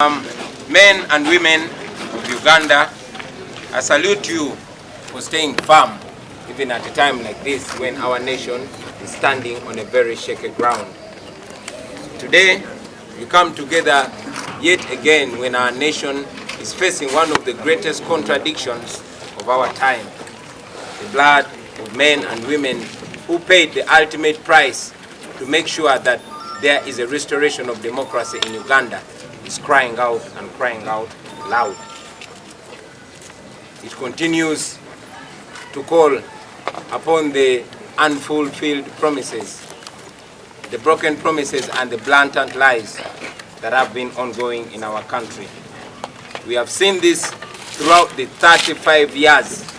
Men and women of Uganda, I salute you for staying firm even at a time like this when our nation is standing on a very shaky ground. Today, we come together yet again when our nation is facing one of the greatest contradictions of our time. The blood of men and women who paid the ultimate price to make sure that there is a restoration of democracy in Uganda is crying out and crying out loud. It continues to call upon the unfulfilled promises, the broken promises and the blatant lies that have been ongoing in our country. We have seen this throughout the 35 years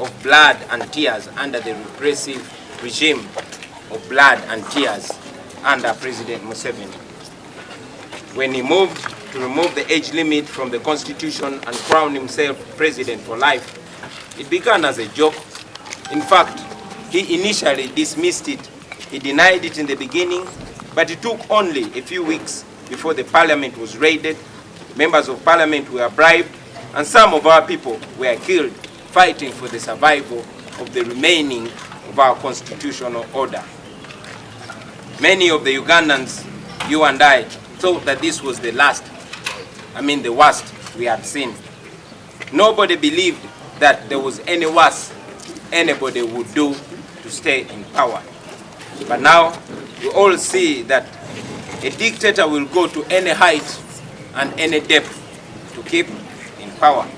of blood and tears under the repressive regime of blood and tears under President Museveni. When he moved to remove the age limit from the constitution and crown himself president for life, it began as a joke. In fact, he initially dismissed it. He denied it in the beginning, but it took only a few weeks before the parliament was raided, members of parliament were bribed, and some of our people were killed fighting for the survival of the remaining of our constitutional order. Many of the Ugandans, you and I, thought that this was the worst we had seen. Nobody believed that there was any worse anybody would do to stay in power. But now, we all see that a dictator will go to any height and any depth to keep in power.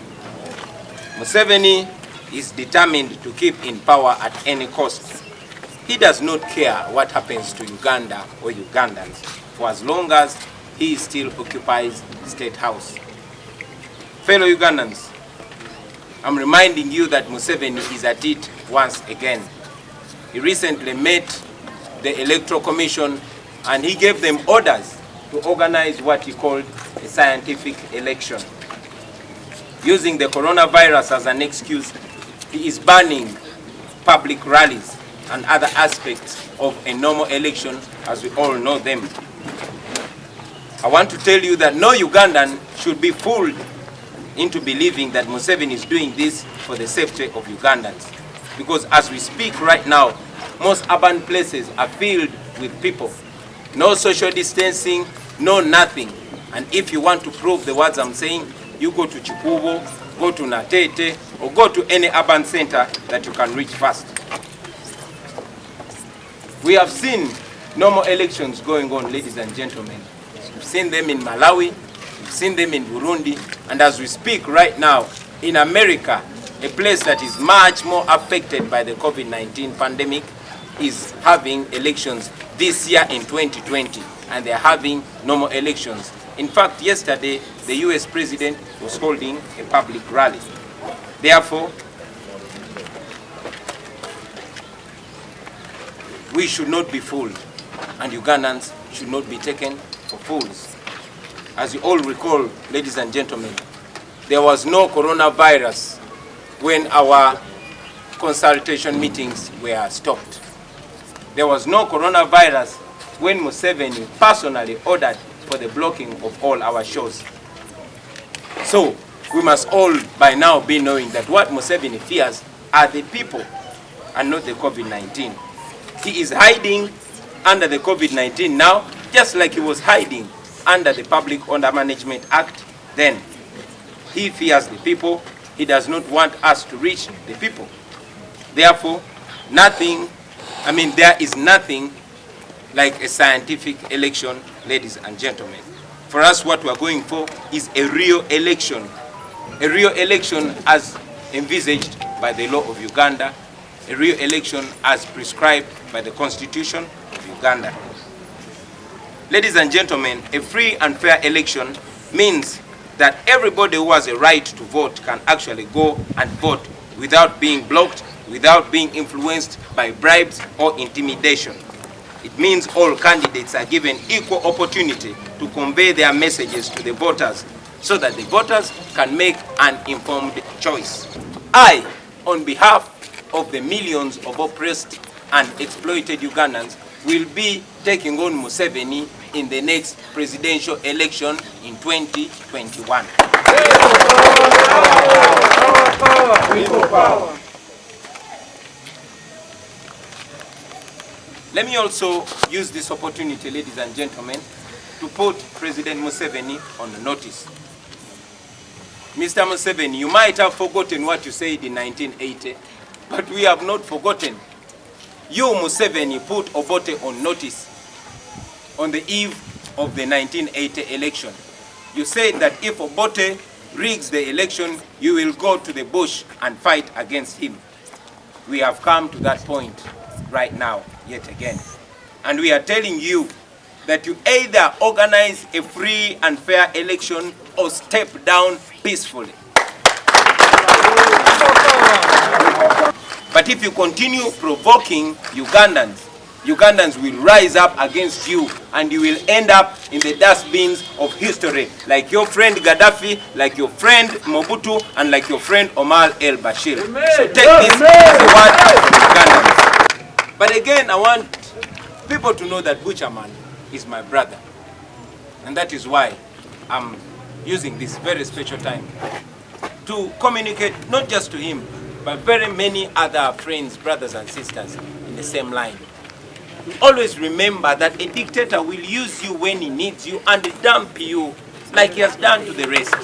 Museveni is determined to keep in power at any cost. He does not care what happens to Uganda or Ugandans, for as long as he still occupies State House. Fellow Ugandans, I'm reminding you that Museveni is at it once again. He recently met the Electoral Commission and he gave them orders to organize what he called a scientific election. Using the coronavirus as an excuse, he is banning public rallies and other aspects of a normal election as we all know them. I want to tell you that no Ugandan should be fooled into believing that Museveni is doing this for the safety of Ugandans. Because as we speak right now, most urban places are filled with people. No social distancing, no nothing. And if you want to prove the words I'm saying, you go to Chikubo, go to Natete, or go to any urban center that you can reach fast. We have seen normal elections going on, ladies and gentlemen. We've seen them in Malawi, we've seen them in Burundi, and as we speak right now, in America, a place that is much more affected by the COVID-19 pandemic is having elections this year in 2020, and they're having normal elections. In fact, yesterday, the US president was holding a public rally. Therefore, we should not be fooled, and Ugandans should not be taken for fools. As you all recall, ladies and gentlemen, there was no coronavirus when our consultation meetings were stopped. There was no coronavirus when Museveni personally ordered for the blocking of all our shows. So, we must all by now be knowing that what Museveni fears are the people and not the COVID-19. He is hiding under the COVID-19 now, just like he was hiding under the Public Order Management Act then. He fears the people. He does not want us to reach the people. Therefore, there is nothing like a scientific election, ladies and gentlemen. For us, what we are going for is a real election. A real election as envisaged by the law of Uganda, a real election as prescribed by the Constitution of Uganda. Ladies and gentlemen, a free and fair election means that everybody who has a right to vote can actually go and vote without being blocked, without being influenced by bribes or intimidation. It means all candidates are given equal opportunity to convey their messages to the voters so that the voters can make an informed choice. I, on behalf of the millions of oppressed and exploited Ugandans, will be taking on Museveni in the next presidential election in 2021. Let me also use this opportunity, ladies and gentlemen, to put President Museveni on notice. Mr. Museveni, you might have forgotten what you said in 1980, but we have not forgotten. You, Museveni, put Obote on notice on the eve of the 1980 election. You said that if Obote rigs the election, you will go to the bush and fight against him. We have come to that point right now, yet again. And we are telling you that you either organize a free and fair election or step down peacefully. But if you continue provoking Ugandans will rise up against you, and you will end up in the dustbins of history, like your friend Gaddafi, like your friend Mobutu, and like your friend Omar el-Bashir. So take this as a word of Ugandans. But again, I want people to know that Butcherman is my brother. And that is why I'm using this very special time to communicate not just to him, but very many other friends, brothers and sisters in the same line. Always remember that a dictator will use you when he needs you and dump you like he has done to the rest.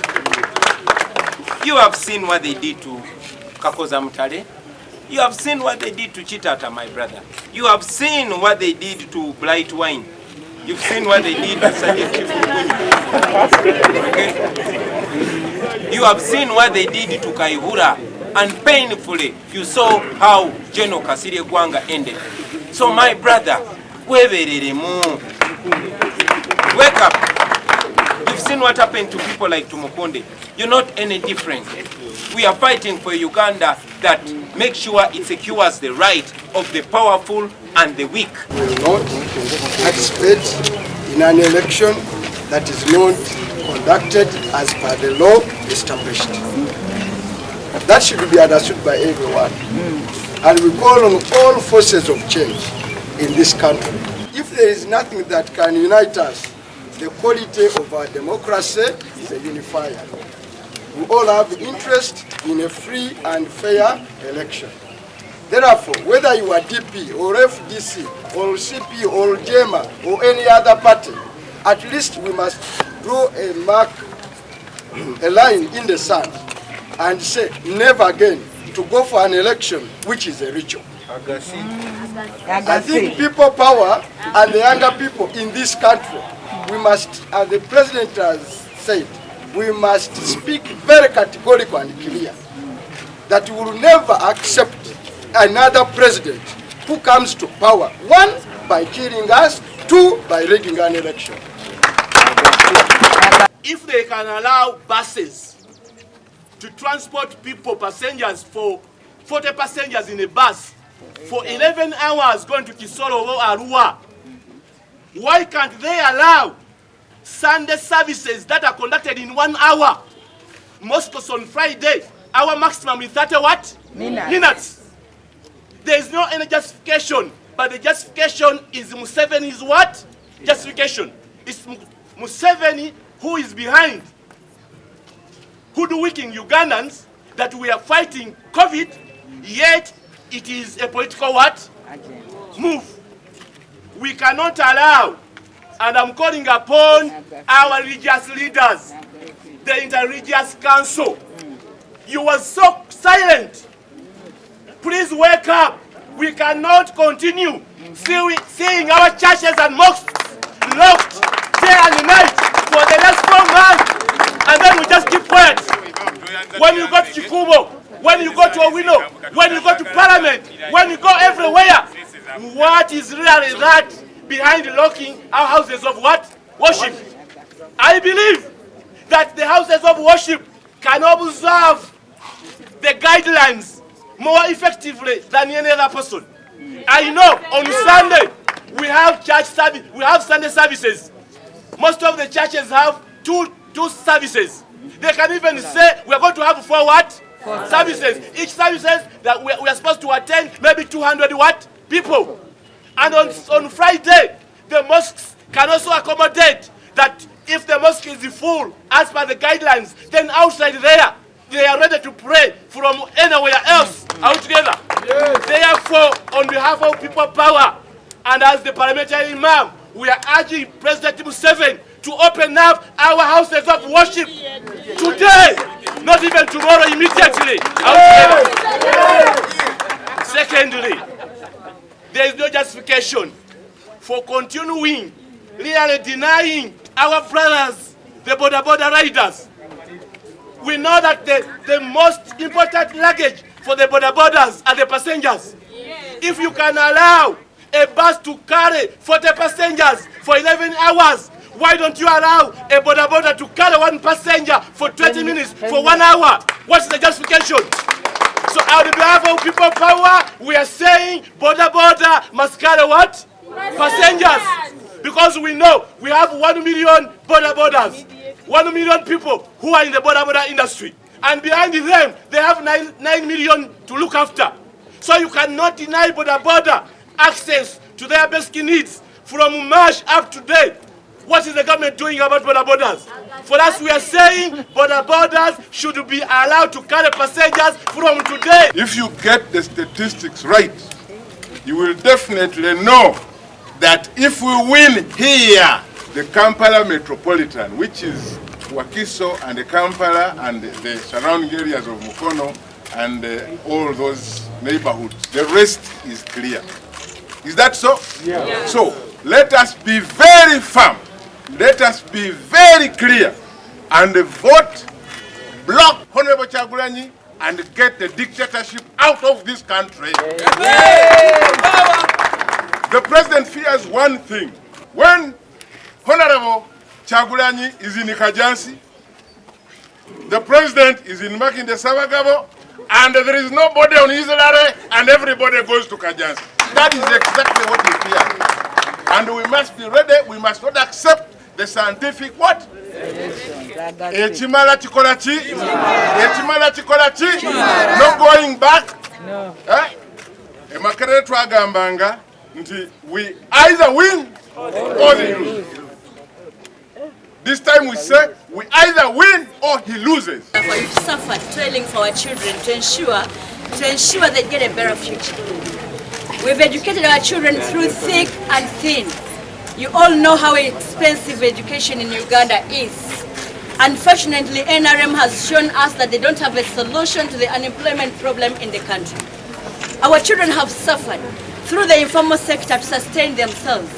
You have seen what they did to Kakoza Mutale. You have seen what they did to Chitata, my brother. You have seen what they did to Blight Wine. You've seen what they did to Sajid Chifukunyi. Okay? You have seen what they did to Kaihura. And painfully, you saw how General Kasirye Gwanga ended. So my brother, wake up. You've seen what happened to people like Tumukunde. You're not any different. We are fighting for Uganda that makes sure it secures the right of the powerful and the weak. We will not participate in an election that is not conducted as per the law established. That should be understood by everyone. And we call on all forces of change in this country. If there is nothing that can unite us, the quality of our democracy is a unifier. We all have interest in a free and fair election. Therefore, whether you are DP or FDC or CP or JEMA or any other party, at least we must draw a mark, a line in the sand and say never again to go for an election which is a ritual. I think people power and the younger people in this country, we must, as the president has said, we must speak very categorical and clear that we will never accept another president who comes to power, one, by killing us, two, by rigging an election. If they can allow buses to transport people, passengers, for 40 passengers in a bus for 11 hours going to Kisoro or Arua, why can't they allow Sunday services that are conducted in 1 hour? Moscow's on Friday, our maximum is 30 what? Minutes. There is no any justification, but the justification is Museveni's what? Justification. It's Museveni who is behind hoodwinking Ugandans that we are fighting COVID, yet it is a political what? Move. We cannot allow, and I'm calling upon our religious leaders, the Interreligious Council. You were so silent. Please wake up. We cannot continue seeing our churches and mosques locked day and night for the next 4 months, and then we just keep quiet. When you go to Chikubo, when you go to Owino, when you go to Parliament, when you go everywhere, what is really that behind locking our houses of what? Worship. I believe that the houses of worship can observe the guidelines more effectively than any other person. I know on Sunday we have church service, we have Sunday services. Most of the churches have two services. They can even say we are going to have 4 what? Services. Each services that we are supposed to attend maybe 200 what? People. And on Friday, the mosques can also accommodate that if the mosque is full, as per the guidelines, then outside there, they are ready to pray from anywhere else altogether. Yes. Therefore, on behalf of people power, and as the parliamentary imam, we are urging President Museveni to open up our houses of worship today, not even tomorrow, immediately. Secondly, there is no justification for continuing, really denying our brothers, the border riders. We know that the most important luggage for the borders are the passengers. If you can allow a bus to carry 40 passengers for 11 hours, why don't you allow a border to carry one passenger for 20 minutes for 1 hour? What's the justification? So on behalf of people power, we are saying border must carry what? Passengers. Because we know we have 1 million borders, 1 million people who are in the border industry. And behind them, they have 9 million to look after. So you cannot deny border access to their basic needs from March up to date. What is the government doing about borders? For us, we are saying borders should be allowed to carry passengers from today. If you get the statistics right, you will definitely know that if we win here, the Kampala Metropolitan, which is Wakiso and the Kampala and the surrounding areas of Mukono and all those neighborhoods, the rest is clear. Is that so? Yeah. So let us be very firm. Let us be very clear and vote, block Honorable Chagulanyi and get the dictatorship out of this country. The president fears one thing. When Honorable Chagulanyi is in Kajansi, the president is in Makinde Sabagabo, and there is nobody on Israel, and everybody goes to Kajansi. That is exactly what we fear. And we must be ready. We must not accept the scientific what? Echimala chikolachi. Echimala chikolachi. No going back. No. Emakere twagambanga nti we either win or they lose. This time we say we either win or he loses. We've suffered toiling for our children to ensure they get a better future. We've educated our children through thick and thin. You all know how expensive education in Uganda is. Unfortunately, NRM has shown us that they don't have a solution to the unemployment problem in the country. Our children have suffered through the informal sector to sustain themselves.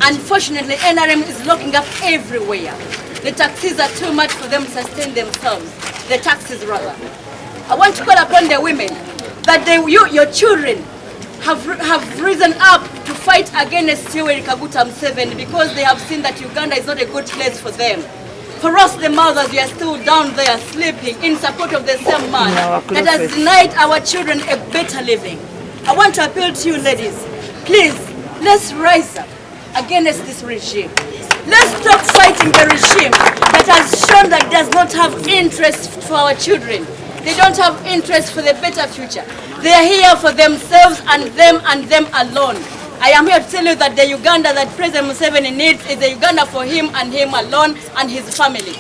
Unfortunately, NRM is locking up everywhere. The taxes are too much for them to sustain themselves. The taxes, rather. I want to call upon the women that your children have risen up to fight against Yoweri Kaguta Museveni because they have seen that Uganda is not a good place for them. For us, the mothers, we are still down there sleeping in support of the same man that has denied our children a better living. I want to appeal to you ladies, please, let's rise up against this regime. Let's stop fighting the regime that has shown that does not have interest for our children. They don't have interest for the better future. They are here for themselves and them alone. I am here to tell you that the Uganda that President Museveni needs is a Uganda for him and him alone and his family.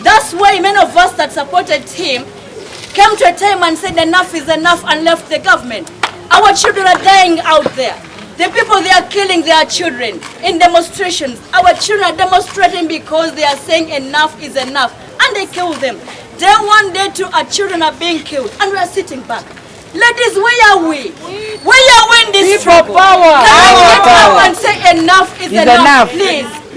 That's why many of us that supported him came to a time and said enough is enough and left the government. Our children are dying out there. The people, they are killing their children in demonstrations. Our children are demonstrating because they are saying enough is enough. And they kill them. Day one, day two, our children are being killed. And we are sitting back. Ladies, where are we? Where are we in this struggle? Can we get up and say enough is enough, please?